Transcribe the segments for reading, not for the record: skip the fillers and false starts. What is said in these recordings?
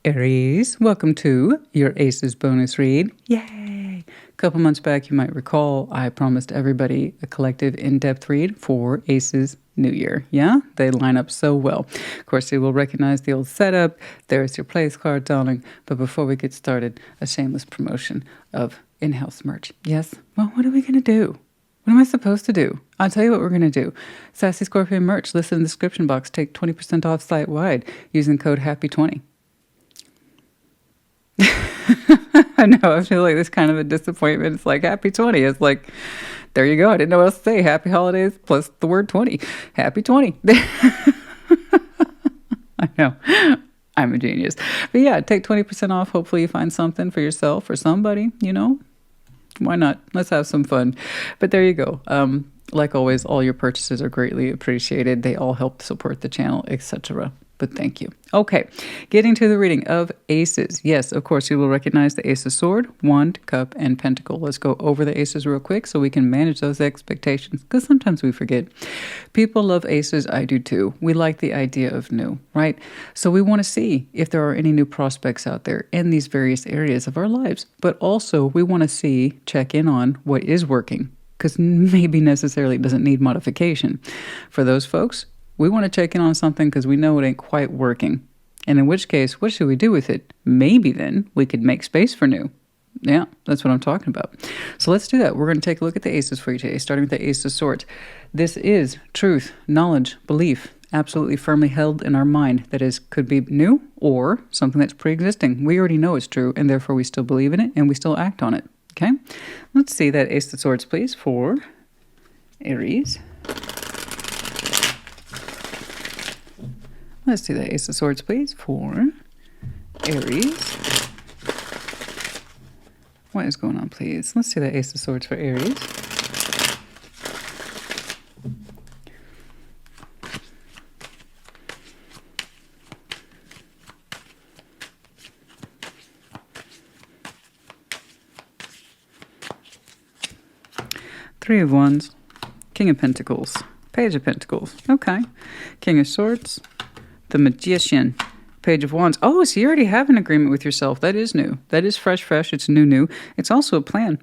Aries, welcome to your Aces bonus read. Yay! A couple months back, you might recall, I promised everybody a collective in-depth read for Aces New Year. Yeah, they line up so well. Of course, you will recognize the old setup. There's your place card, darling. But before we get started, a shameless promotion of in-house merch. Yes? Well, what are we going to do? What am I supposed to do? I'll tell you what we're going to do. Sassy Scorpion merch, listed in the description box. Take 20% off site-wide using code HAPPY20. I know, I feel like this kind of a disappointment. It's like happy 20. It's like, there you go. I didn't know what else to say. Happy holidays plus the word 20. Happy 20. I know. I'm a genius. But yeah, take 20% off. Hopefully you find something for yourself or somebody, you know. Why not? Let's have some fun. But there you go. Like always, all your purchases are greatly appreciated. They all help support the channel, etc. But thank you. Okay, getting to the reading of Aces. Yes, of course, you will recognize the Ace of Sword, Wand, Cup, and Pentacle. Let's go over the Aces real quick so we can manage those expectations, because sometimes we forget. People love Aces. I do too. We like the idea of new, right? So we want to see if there are any new prospects out there in these various areas of our lives. But also, we want to check in on what is working, because maybe necessarily it doesn't need modification. For those folks, we want to check in on something because we know it ain't quite working. And in which case, what should we do with it? Maybe then we could make space for new. Yeah, that's what I'm talking about. So let's do that. We're going to take a look at the Aces for you today, starting with the Ace of Swords. This is truth, knowledge, belief, absolutely firmly held in our mind. That is, could be new or something that's pre-existing. We already know it's true, and therefore we still believe in it, and we still act on it. Okay? Let's see that Ace of Swords, please, for Aries. Let's do the Ace of Swords, please, for Aries. What is going on, please? Let's do the Ace of Swords for Aries. Three of Wands, King of Pentacles, Page of Pentacles. Okay. King of Swords, the Magician, Page of Wands. Oh, so you already have an agreement with yourself. That is new. That is fresh. It's new. It's also a plan.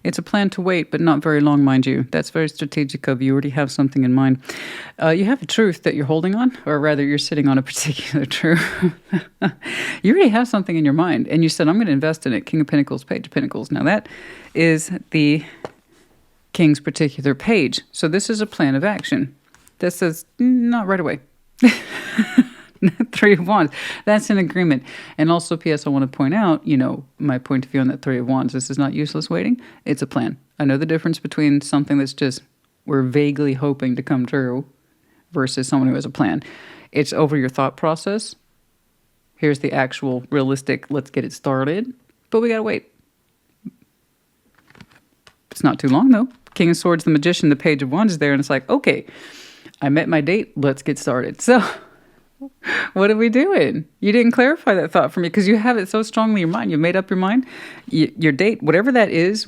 It's a plan to wait, but not very long, mind you. That's very strategic of you. You already have something in mind. You have a truth that you're holding on, or rather you're sitting on a particular truth. You already have something in your mind, and you said, I'm going to invest in it. King of Pentacles, Page of Pentacles. Now that is the King's particular page. So this is a plan of action. This says, not right away. Three of Wands. That's an agreement. And also, P.S., I want to point out, my point of view on that Three of Wands. This is not useless waiting. It's a plan. I know the difference between something that's just we're vaguely hoping to come true versus someone who has a plan. It's over your thought process. Here's the actual realistic, let's get it started. But we got to wait. It's not too long, though. King of Swords, the Magician, the Page of Wands is there. And it's like, okay, I met my date. Let's get started. So what are we doing? You didn't clarify that thought for me because you have it so strongly in your mind. You made up your mind. Your date, whatever that is,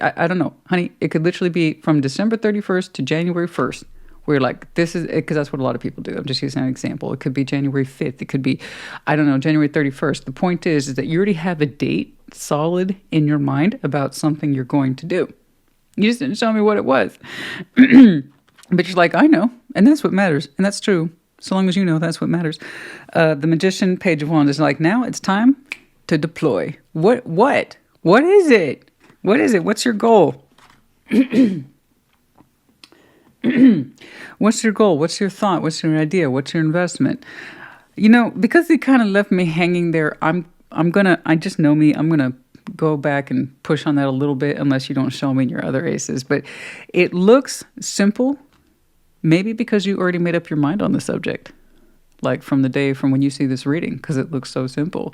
I don't know. Honey, it could literally be from December 31st to January 1st. Where you're like, this is, because that's what a lot of people do. I'm just using an example. It could be January 5th. It could be, I don't know, January 31st. The point is that you already have a date solid in your mind about something you're going to do. You just didn't show me what it was. But you're like, I know. And that's what matters. And that's true. So long as you know, that's what matters. The Magician, Page of Wands is like, now it's time to deploy. What is it? What is it? What's your goal? What's your goal? What's your thought? What's your idea? What's your investment? Because they kind of left me hanging there, I just know me. I'm going to go back and push on that a little bit unless you don't show me your other aces. But it looks simple. Maybe because you already made up your mind on the subject, like from when you see this reading, because it looks so simple.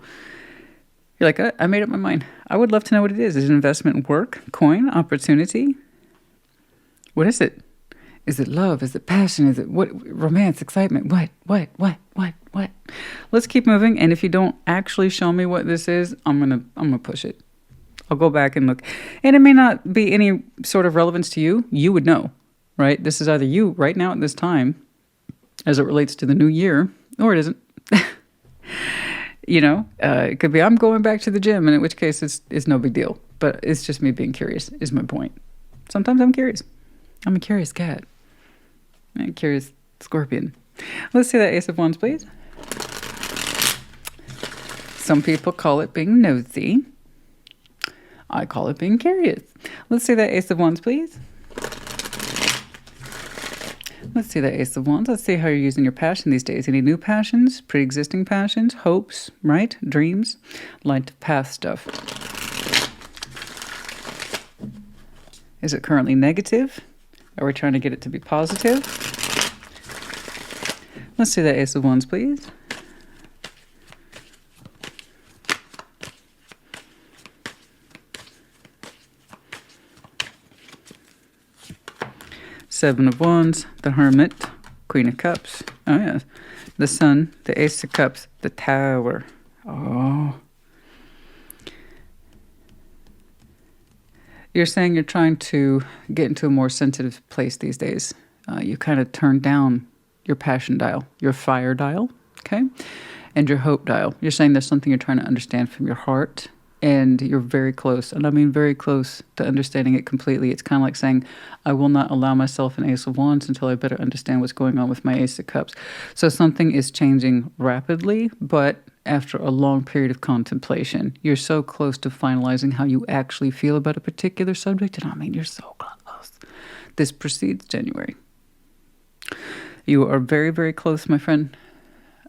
You're like, I made up my mind. I would love to know what it is. Is it investment, work, coin, opportunity? What is it? Is it love? Is it passion? Is it what? Romance, excitement? What? Let's keep moving. And if you don't actually show me what this is, I'm gonna push it. I'll go back and look. And it may not be any sort of relevance to you. You would know. Right? This is either you right now at this time, as it relates to the new year, or it isn't. You know, it could be I'm going back to the gym, and in which case it's no big deal. But it's just me being curious is my point. Sometimes I'm curious. I'm a curious cat. I'm a curious scorpion. Let's see that Ace of Wands, please. Some people call it being nosy. I call it being curious. Let's see that Ace of Wands, please. Let's see that Ace of Wands. Let's see how you're using your passion these days. Any new passions, pre-existing passions, hopes, right? Dreams, light path stuff. Is it currently negative? Are we trying to get it to be positive? Let's see that Ace of Wands, please. Seven of Wands, the Hermit, Queen of Cups. Oh, yeah. The Sun, the Ace of Cups, the Tower. Oh. You're saying you're trying to get into a more sensitive place these days. You kind of turn down your passion dial, your fire dial, okay? And your hope dial. You're saying there's something you're trying to understand from your heart, and you're very close, and I mean very close to understanding it completely. It's kind of like saying, I will not allow myself an Ace of Wands until I better understand what's going on with my Ace of Cups. So something is changing rapidly, but after a long period of contemplation. You're so close to finalizing how you actually feel about a particular subject, and I mean, you're so close. This precedes January. You are very, very close, my friend.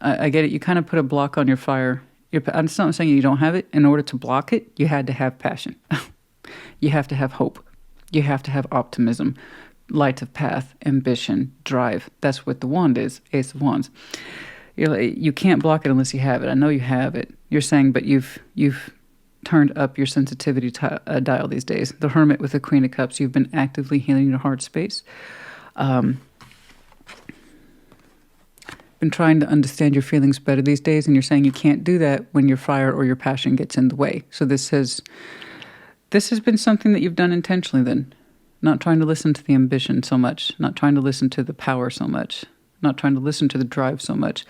I get it. You kind of put a block on your fire. I'm just not saying you don't have it. In order to block it, you had to have passion. You have to have hope. You have to have optimism, light of path, ambition, drive. That's what the wand is, Ace of Wands. You can't block it unless you have it. I know you have it. You're saying, but you've turned up your sensitivity dial these days. The Hermit with the Queen of Cups. You've been actively healing your heart space. Been trying to understand your feelings better these days, and you're saying you can't do that when your fire or your passion gets in the way. So this has been something that you've done intentionally then. Not trying to listen to the ambition so much, not trying to listen to the power so much, not trying to listen to the drive so much.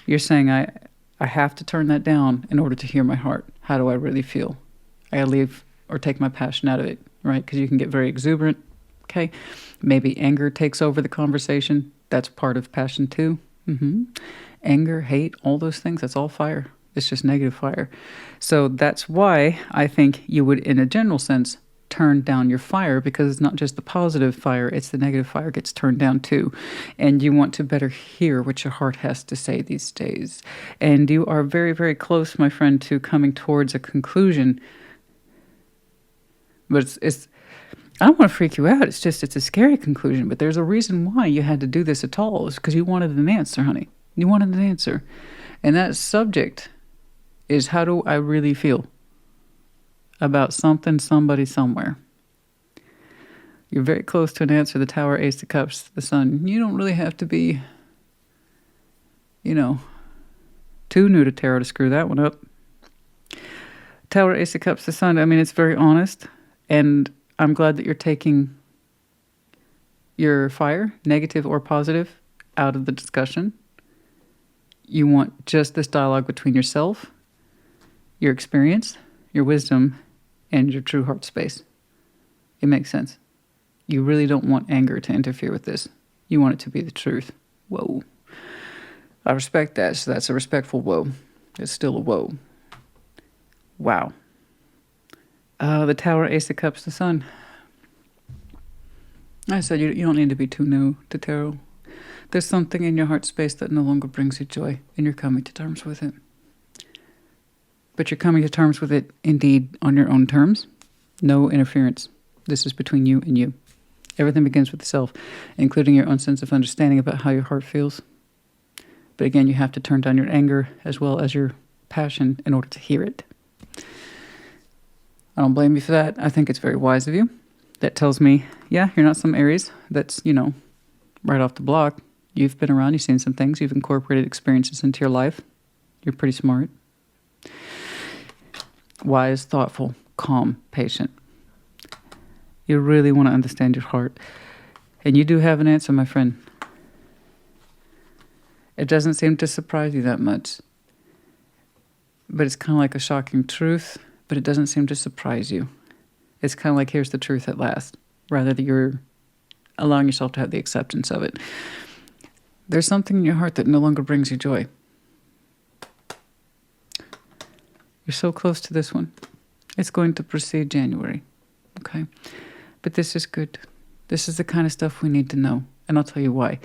You're saying I have to turn that down in order to hear my heart. How do I really feel? I gotta leave or take my passion out of it, right? Because you can get very exuberant, okay? Maybe anger takes over the conversation. That's part of passion too. Anger, hate, all those things, that's all fire. It's just negative fire. So that's why I think you would, in a general sense, turn down your fire, because it's not just the positive fire, it's the negative fire gets turned down too. And you want to better hear what your heart has to say these days. And you are very, very close, my friend, to coming towards a conclusion. But it's I don't want to freak you out. It's a scary conclusion, but there's a reason why you had to do this at all. It's because you wanted an answer, honey. You wanted an answer. And that subject is, how do I really feel about something, somebody, somewhere? You're very close to an answer. The Tower, Ace of Cups, the Sun. You don't really have to be, too new to tarot to screw that one up. Tower, Ace of Cups, the Sun. I mean, it's very honest, and I'm glad that you're taking your fire, negative or positive, out of the discussion. You want just this dialogue between yourself, your experience, your wisdom, and your true heart space. It makes sense. You really don't want anger to interfere with this. You want it to be the truth. Whoa. I respect that. So that's a respectful whoa. It's still a whoa. Wow. The Tower, Ace of Cups, the Sun. I said you don't need to be too new to tarot. There's something in your heart space that no longer brings you joy, and you're coming to terms with it. But you're coming to terms with it, indeed, on your own terms. No interference. This is between you and you. Everything begins with the self, including your own sense of understanding about how your heart feels. But again, you have to turn down your anger as well as your passion in order to hear it. I don't blame you for that. I think it's very wise of you. That tells me, yeah, you're not some Aries that's, right off the block. You've been around, you've seen some things, you've incorporated experiences into your life. You're pretty smart. Wise, thoughtful, calm, patient. You really want to understand your heart. And you do have an answer, my friend. It doesn't seem to surprise you that much. but it's kind of like a shocking truth, but it doesn't seem to surprise you. It's kind of like, here's the truth at last, rather than you're allowing yourself to have the acceptance of it. There's something in your heart that no longer brings you joy. You're so close to this one. It's going to proceed January, okay? But this is good. This is the kind of stuff we need to know. And I'll tell you why.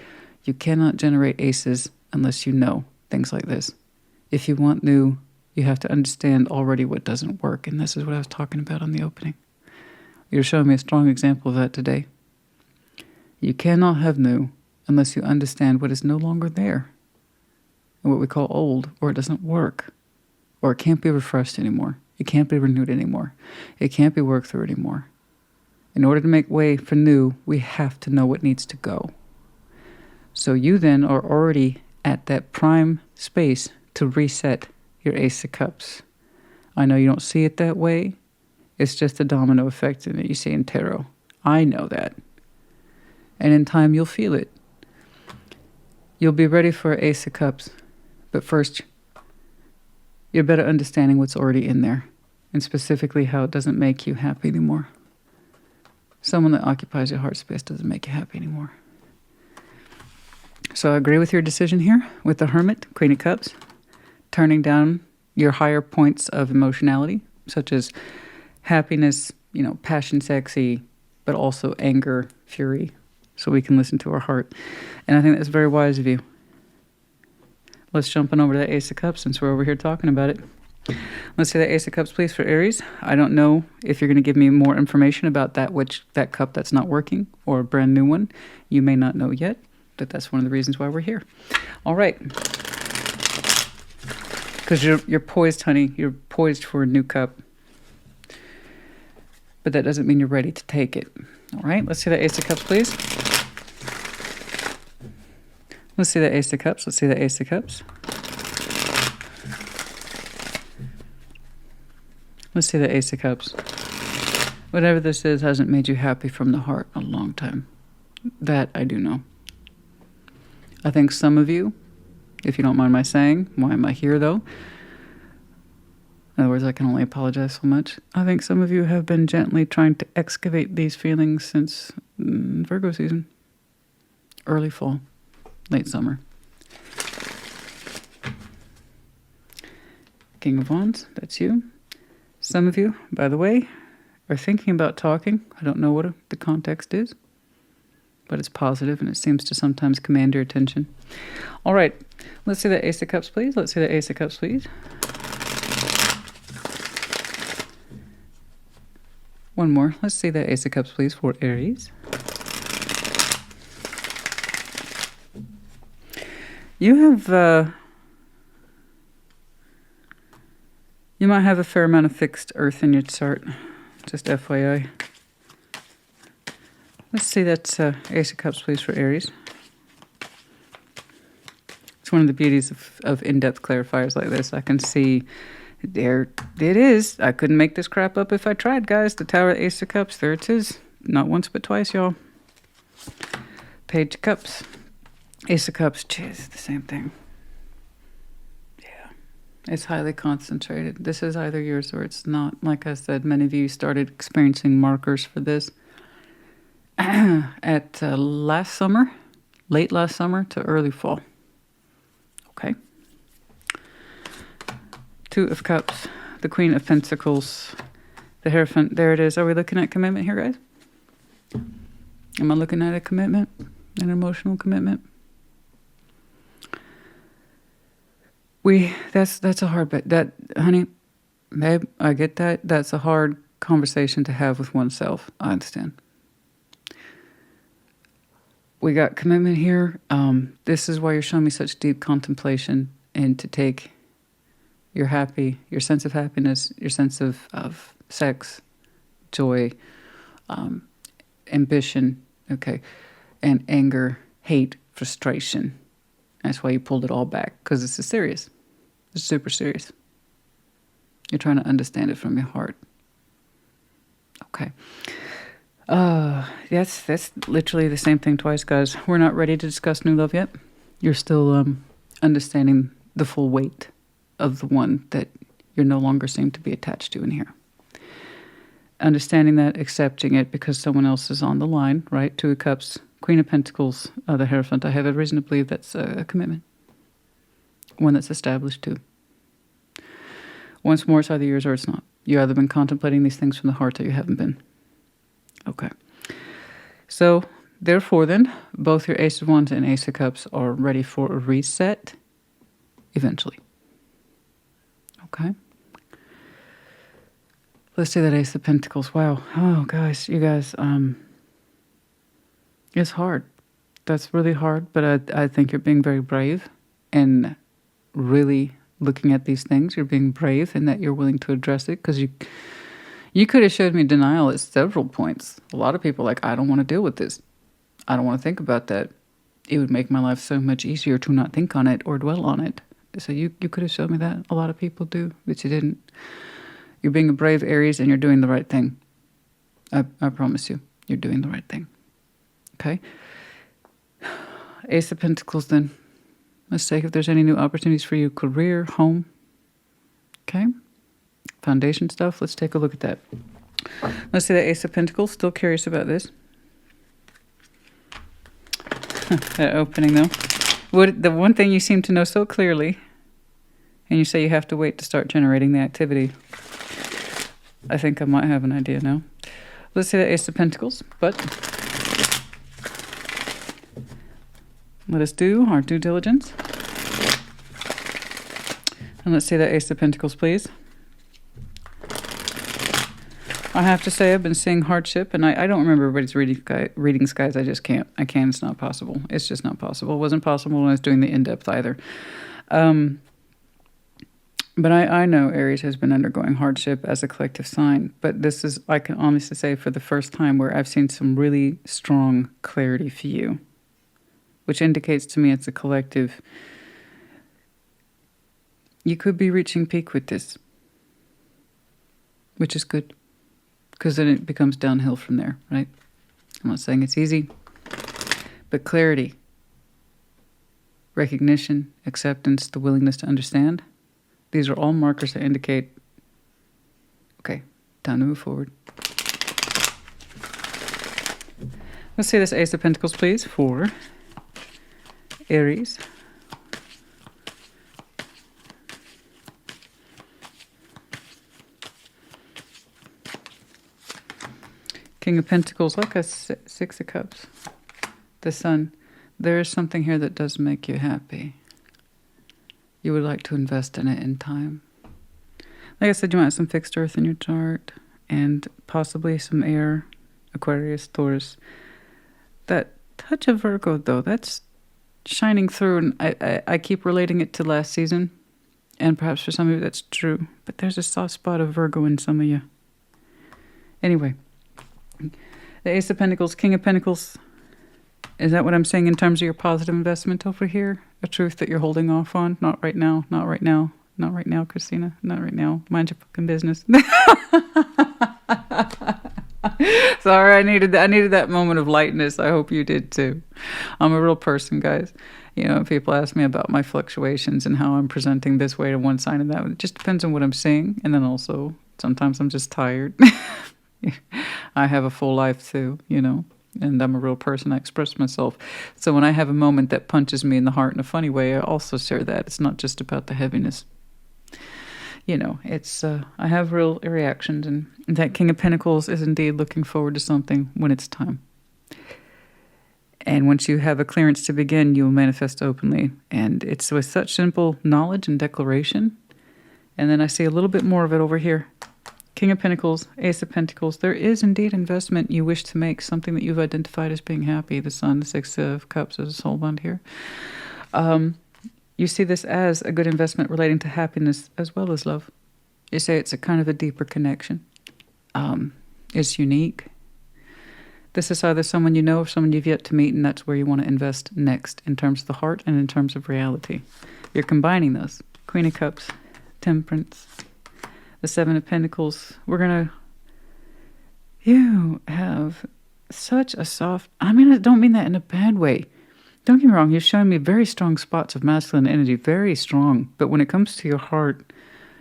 You cannot generate aces unless you know things like this. If you want new, you have to understand already what doesn't work. And this is what I was talking about on the opening. You're showing me a strong example of that today. You cannot have new unless you understand what is no longer there, and what we call old, or it doesn't work, or it can't be refreshed anymore. It can't be renewed anymore. It can't be worked through anymore. In order to make way for new, we have to know what needs to go. So you then are already at that prime space to reset your Ace of Cups. I know you don't see it that way. It's just a domino effect that you see in tarot. I know that. And in time, you'll feel it. You'll be ready for Ace of Cups. But first, you're better understanding what's already in there. And specifically how it doesn't make you happy anymore. Someone that occupies your heart space doesn't make you happy anymore. So I agree with your decision here with the Hermit, Queen of Cups. Turning down your higher points of emotionality, such as happiness, passion, sexy, but also anger, fury, so we can listen to our heart. And I think that's very wise of you. Let's jump on over to the Ace of Cups since we're over here talking about it. Let's say the Ace of Cups, please, for Aries. I don't know if you're going to give me more information about that cup that's not working or a brand new one. You may not know yet, but that's one of the reasons why we're here. All right. Because you're poised, honey. You're poised for a new cup. But that doesn't mean you're ready to take it. All right, let's see the Ace of Cups, please. Let's see the Ace of Cups. Let's see the Ace of Cups. Let's see the Ace of Cups. Whatever this is hasn't made you happy from the heart in a long time. That I do know. I think some of you, if you don't mind my saying, why am I here though? In other words, I can only apologize so much. I think some of you have been gently trying to excavate these feelings since Virgo season. Early fall, late summer. King of Wands, that's you. Some of you, by the way, are thinking about talking. I don't know what the context is, but it's positive and it seems to sometimes command your attention. All right, let's see the Ace of Cups, please. Let's see the Ace of Cups, please. One more. Let's see the Ace of Cups, please, for Aries. You have, you might have a fair amount of fixed earth in your chart. Just FYI. Let's see that Ace of Cups, please, for Aries. It's one of the beauties of in-depth clarifiers like this. I can see there it is. I couldn't make this crap up if I tried, guys. The Tower of Ace of Cups. There it is. Not once, but twice, y'all. Page of Cups. Ace of Cups. Jeez, the same thing. Yeah. It's highly concentrated. This is either yours or it's not. Like I said, many of you started experiencing markers for this at last summer, late last summer to early fall. Okay. Two of Cups, the Queen of Pentacles, the Hierophant. There it is. Are we looking at commitment here, guys? Am I looking at a commitment? An emotional commitment? That's a hard bit. That, honey, babe, I get that. That's a hard conversation to have with oneself. I understand. We got commitment here. This is why you're showing me such deep contemplation and to take your sense of happiness, your sense of sex, joy, ambition, okay, and anger, hate, frustration. That's why you pulled it all back, because this is serious. It's super serious. You're trying to understand it from your heart. Okay. That's literally the same thing twice, guys. We're not ready to discuss new love yet. You're still understanding the full weight of the one that you're no longer seem to be attached to in here. Understanding that, accepting it because someone else is on the line, right? Two of Cups, Queen of Pentacles, the Hierophant. I have a reason to believe that's a commitment. One that's established too. Once more, it's either yours or it's not. You've either been contemplating these things from the heart or you haven't been. Okay. So, therefore then, both your Ace of Wands and Ace of Cups are ready for a reset eventually. Okay. Let's see that Ace of Pentacles. Wow. Oh, guys, you guys, it's hard. That's really hard, but I think you're being very brave and really looking at these things. You're being brave in that you're willing to address it, because you could have showed me denial at several points. A lot of people are like, I don't want to deal with this. I don't want to think about that. It would make my life so much easier to not think on it or dwell on it. So you could have showed me that. A lot of people do, but you didn't. You're being a brave Aries and you're doing the right thing. I promise you, you're doing the right thing. Okay? Ace of Pentacles then. Let's take if there's any new opportunities for you. Career, home. Okay? Foundation stuff. Let's take a look at that. Let's see the Ace of Pentacles. Still curious about this. That opening though. The one thing you seem to know so clearly, and you say you have to wait to start generating the activity. I think I might have an idea now. Let's see the Ace of Pentacles, but let us do our due diligence. And let's see the Ace of Pentacles, please. I have to say I've been seeing hardship, and I don't remember everybody's readings, guys. I just can't. I can. It's not possible. It's just not possible. It wasn't possible when I was doing the in-depth either. But I know Aries has been undergoing hardship as a collective sign. But this is, I can honestly say, for the first time where I've seen some really strong clarity for you, which indicates to me it's a collective. You could be reaching peak with this, which is good, because then it becomes downhill from there, right? I'm not saying it's easy, but clarity, recognition, acceptance, the willingness to understand. These are all markers that indicate, okay, time to move forward. Let's see this Ace of Pentacles, please, for Aries. King of Pentacles, like a Six of Cups. The Sun. There is something here that does make you happy. You would like to invest in it in time. Like I said, you might have some fixed earth in your chart and possibly some air, Aquarius, Taurus. That touch of Virgo, though, that's shining through. And I keep relating it to last season. And perhaps for some of you that's true. But there's a soft spot of Virgo in some of you. Anyway, the Ace of Pentacles, King of Pentacles. Is that what I'm saying in terms of your positive investment over here? A truth that you're holding off on? Not right now, not right now, not right now, Christina. Not right now. Mind your fucking business. Sorry, I needed that moment of lightness. I hope you did too. I'm a real person, guys. You know, people ask me about my fluctuations and how I'm presenting this way to one side and that. It just depends on what I'm seeing. And then also, sometimes I'm just tired. I have a full life too, you know. And I'm a real person. I express myself. So when I have a moment that punches me in the heart in a funny way, I also share that. It's not just about the heaviness. You know, it's I have real reactions. And that King of Pentacles is indeed looking forward to something when it's time. And once you have a clearance to begin, you will manifest openly. And it's with such simple knowledge and declaration. And then I see a little bit more of it over here. King of Pentacles, Ace of Pentacles. There is indeed investment you wish to make, something that you've identified as being happy. The Sun, the Six of Cups as a soul bond here. You see this as a good investment relating to happiness as well as love. You say it's a kind of a deeper connection. It's unique. This is either someone you know or someone you've yet to meet, and that's where you want to invest next in terms of the heart and in terms of reality. You're combining those. Queen of Cups, Temperance, the Seven of Pentacles. You have such a soft, I mean, I don't mean that in a bad way. Don't get me wrong, you're showing me very strong spots of masculine energy, very strong. But when it comes to your heart,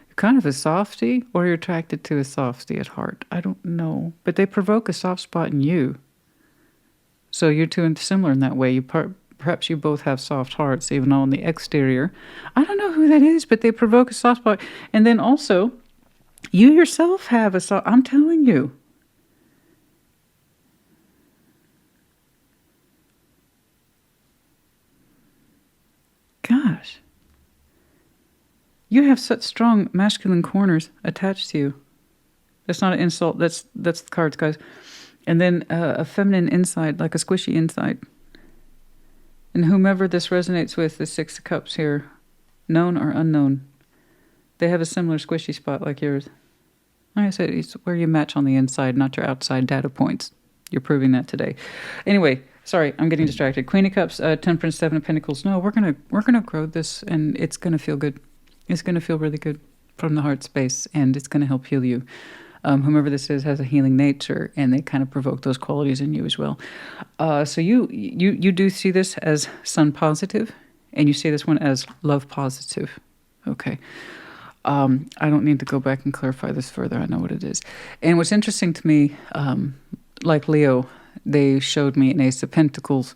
you're kind of a softie, or you're attracted to a softie at heart. I don't know. But they provoke a soft spot in you. So you're two similar in that way. Perhaps you both have soft hearts, even though on the exterior. I don't know who that is, but they provoke a soft spot. And then also, you yourself have a soft... I'm telling you. Gosh. You have such strong masculine corners attached to you. That's not an insult. That's the cards, guys. And then a feminine inside, like a squishy inside. And whomever this resonates with, the Six of Cups here, known or unknown, they have a similar squishy spot like yours. Like I said, it's where you match on the inside, not your outside data points. You're proving that today. Anyway, sorry, I'm getting distracted. Queen of Cups, Temperance, Seven of Pentacles. No, we're gonna grow this, and it's gonna feel good. It's gonna feel really good from the heart space, and it's gonna help heal you. Whomever this is has a healing nature, and they kind of provoke those qualities in you as well. So you do see this as sun positive, and you see this one as love positive. Okay. I don't need to go back and clarify this further. I know what it is. And what's interesting to me, like Leo, they showed me an Ace of Pentacles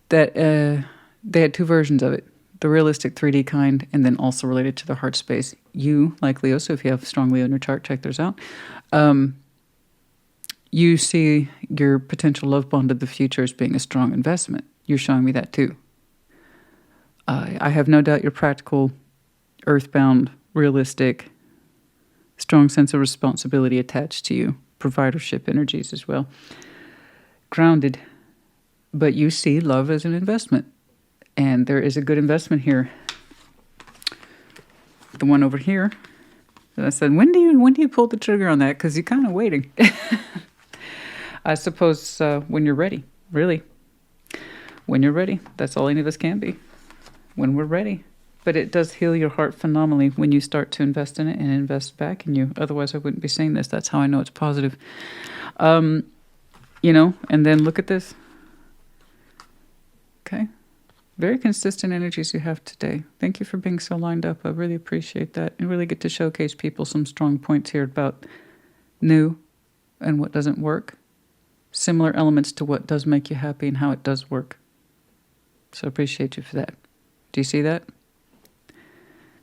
that they had two versions of it. The realistic 3D kind, and then also related to the heart space. You, like Leo, so if you have strong Leo in your chart, check those out. You see your potential love bond of the future as being a strong investment. You're showing me that too. I have no doubt you're practical, earthbound, realistic, strong sense of responsibility attached to you. Providership energies as well. Grounded. But you see love as an investment. And there is a good investment here. The one over here. And I said, when do you pull the trigger on that? Because you're kind of waiting. I suppose when you're ready, really. When you're ready. That's all any of us can be. When we're ready. But it does heal your heart phenomenally when you start to invest in it and invest back in you. Otherwise, I wouldn't be saying this. That's how I know it's positive. And then look at this. Okay. Very consistent energies you have today. Thank you for being so lined up. I really appreciate that. And really get to showcase people some strong points here about new and what doesn't work. Similar elements to what does make you happy and how it does work. So I appreciate you for that. Do you see that?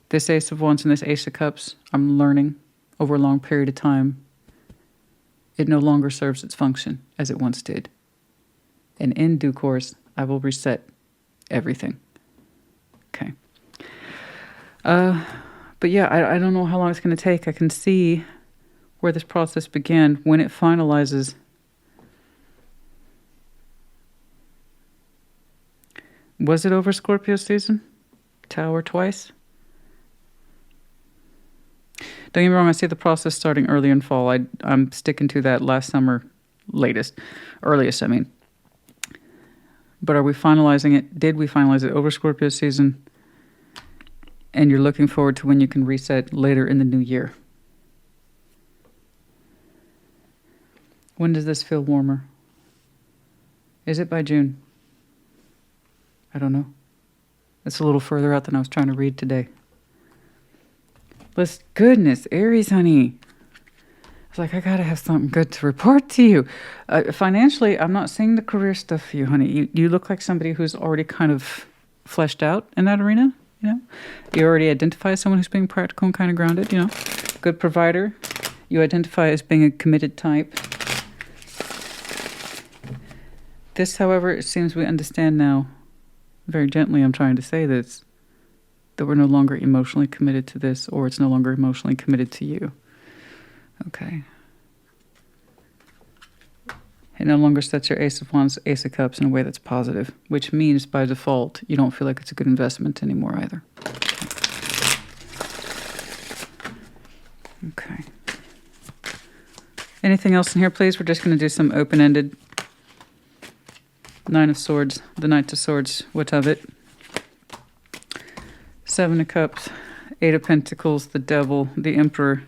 This Ace of Wands and this Ace of Cups, I'm learning over a long period of time, it no longer serves its function as it once did. And in due course, I will reset everything. Okay. But yeah, I don't know how long it's going to take. I can see where this process began. When it finalizes, was it over Scorpio season? Tower twice? Don't get me wrong, I see the process starting early in fall. I'm sticking to that last summer, earliest, I mean. But are we finalizing it? Did we finalize it over Scorpio season? And you're looking forward to when you can reset later in the new year. When does this feel warmer? Is it by June? I don't know. It's a little further out than I was trying to read today. Goodness, Aries, honey. I was like, I gotta have something good to report to you. Financially, I'm not seeing the career stuff for you, honey. You look like somebody who's already kind of fleshed out in that arena, You already identify as someone who's being practical and kind of grounded, Good provider. You identify as being a committed type. This, however, it seems we understand now, very gently I'm trying to say this, that we're no longer emotionally committed to this, or it's no longer emotionally committed to you. Okay. It no longer sets your Ace of Wands, Ace of Cups in a way that's positive, which means by default, you don't feel like it's a good investment anymore either. Okay. Anything else in here, please? We're just going to do some open-ended. Nine of Swords, the Knight of Swords, what of it? Seven of Cups, Eight of Pentacles, the Devil, the Emperor.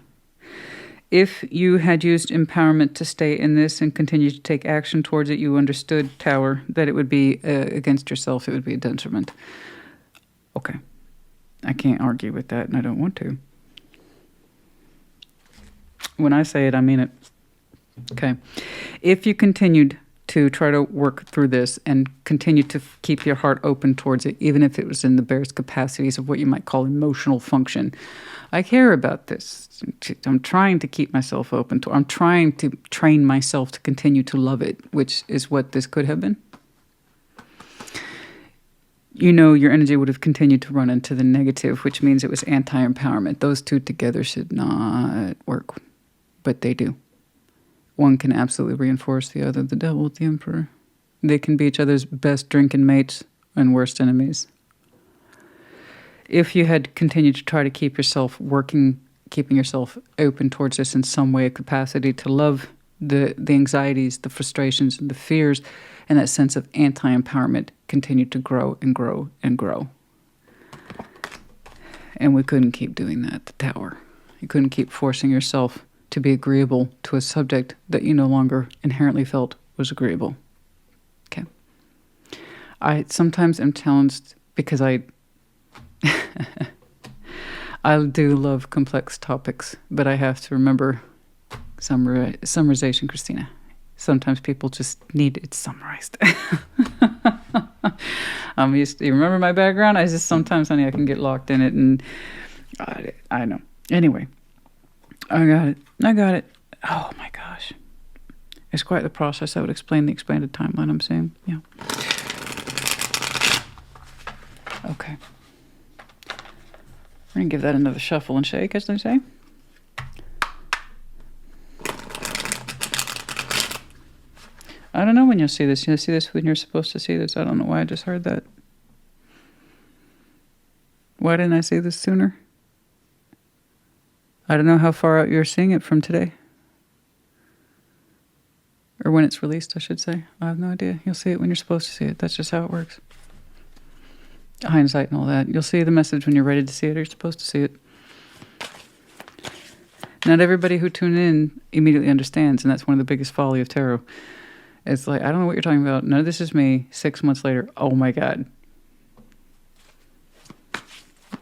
If you had used empowerment to stay in this and continue to take action towards it, you understood, Tower, that it would be against yourself. It would be a detriment. Okay. I can't argue with that, and I don't want to. When I say it, I mean it. Okay. If you continued to try to work through this and continue to keep your heart open towards it, even if it was in the barest capacities of what you might call emotional function. I care about this. I'm trying to keep myself open to. I'm trying to train myself to continue to love it, which is what this could have been. You know, your energy would have continued to run into the negative, which means it was anti-empowerment. Those two together should not work, but they do. One can absolutely reinforce the other. The devil with the emperor. They can be each other's best drinking mates and worst enemies. If you had continued to try to keep yourself working, keeping yourself open towards this in some way, a capacity to love the anxieties, the frustrations, and the fears, and that sense of anti-empowerment continued to grow and grow and grow. And we couldn't keep doing that, the Tower. You couldn't keep forcing yourself to be agreeable to a subject that you no longer inherently felt was agreeable. Okay. I sometimes am challenged because I do love complex topics, but I have to remember summarization, Christina. Sometimes people just need it summarized. I'm used to, you remember my background? I just sometimes, honey, I can get locked in it, and I know. Anyway, I got it. Oh my gosh. It's quite the process. I would explain the expanded timeline I'm saying. Yeah. Okay. We're going to give that another shuffle and shake, as they say. I don't know when you'll see this. You'll see this when you're supposed to see this. I don't know why I just heard that. Why didn't I see this sooner? I don't know how far out you're seeing it from today. Or when it's released, I should say. I have no idea. You'll see it when you're supposed to see it. That's just how it works. Hindsight and all that. You'll see the message when you're ready to see it or you're supposed to see it. Not everybody who tuned in immediately understands, and that's one of the biggest folly of tarot. It's like, I don't know what you're talking about. No, this is me. 6 months later. Oh my God.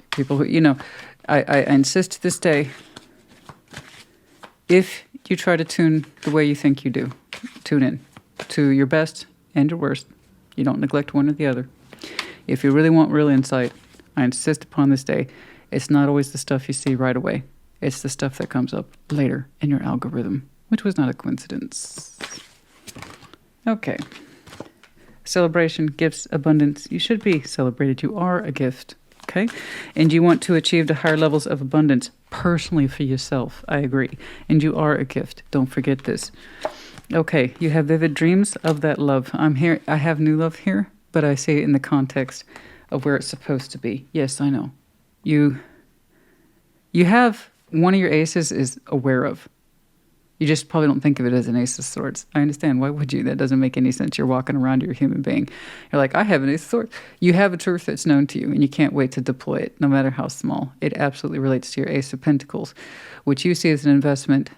People who, you know, I insist to this day, if you try to tune the way you think you do, tune in to your best and your worst. You don't neglect one or the other. If you really want real insight, I insist upon this day, it's not always the stuff you see right away. It's the stuff that comes up later in your algorithm, which was not a coincidence. Okay. Celebration, gifts, abundance. You should be celebrated. You are a gift. Okay? And you want to achieve the higher levels of abundance personally for yourself. I agree. And you are a gift. Don't forget this. Okay. You have vivid dreams of that love. I'm here. I have new love here, but I say it in the context of where it's supposed to be. Yes, I know. You have one of your aces is aware of. You just probably don't think of it as an ace of swords. I understand. Why would you? That doesn't make any sense. You're walking around, you're a human being. You're like, I have an ace of swords. You have a truth that's known to you, and you can't wait to deploy it, no matter how small. It absolutely relates to your ace of pentacles, which you see as an investment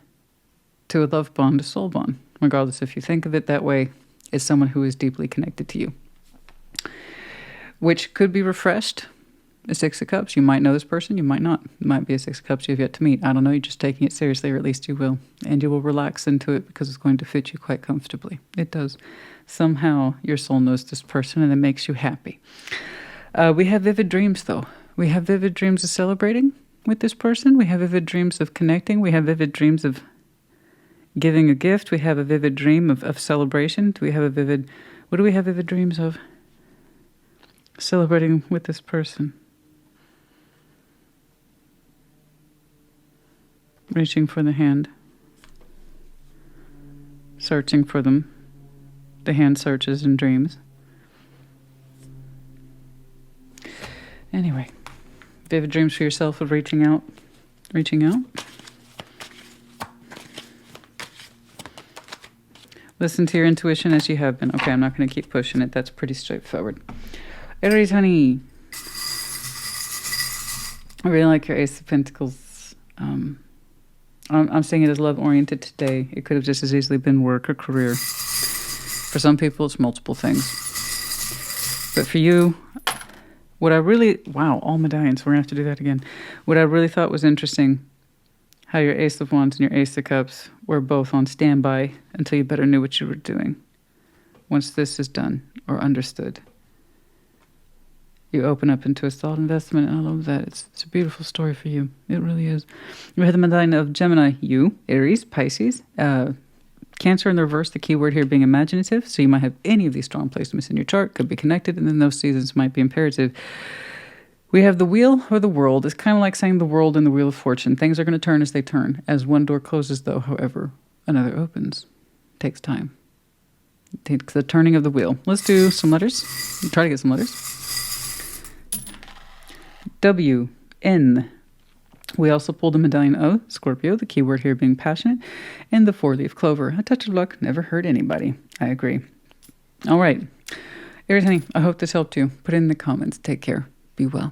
to a love bond, a soul bond. Regardless if you think of it that way, it's someone who is deeply connected to you, which could be refreshed. A Six of Cups, you might know this person, you might not. It might be a Six of Cups you have yet to meet. I don't know, you're just taking it seriously, or at least you will. And you will relax into it because it's going to fit you quite comfortably. It does. Somehow your soul knows this person and it makes you happy. We have vivid dreams, though. We have vivid dreams of celebrating with this person. We have vivid dreams of connecting. We have vivid dreams of giving a gift. We have a vivid dream of celebration. Do we have a vivid... What do we have vivid dreams of? Celebrating with this person. Reaching for the hand. Searching for them. The hand searches in dreams. Anyway, vivid dreams for yourself of reaching out. Reaching out. Listen to your intuition as you have been. Okay, I'm not going to keep pushing it. That's pretty straightforward. Aries, honey. I really like your Ace of Pentacles. I'm saying it as love-oriented today. It could have just as easily been work or career. For some people, it's multiple things. But for you, what I really... Wow, all medallions. We're going to have to do that again. What I really thought was interesting how your Ace of Wands and your Ace of Cups were both on standby until you better knew what you were doing. Once this is done or understood, you open up into a solid investment. I love that. It's a beautiful story for you. It really is. We have the medallion of Gemini, you, Aries, Pisces, Cancer in the reverse, the key word here being imaginative. So you might have any of these strong placements in your chart, could be connected, and then those seasons might be imperative. We have the wheel or the world. It's kind of like saying the world and the wheel of fortune. Things are going to turn as they turn. As one door closes, though, however, another opens. It takes time. It takes the turning of the wheel. Let's do some letters. Try to get some letters. W, N. We also pulled a medallion of Scorpio, the key word here being passionate, and the 4-leaf clover. A touch of luck never hurt anybody. I agree. All right. Aries, honey, I hope this helped you. Put it in the comments. Take care. Be well.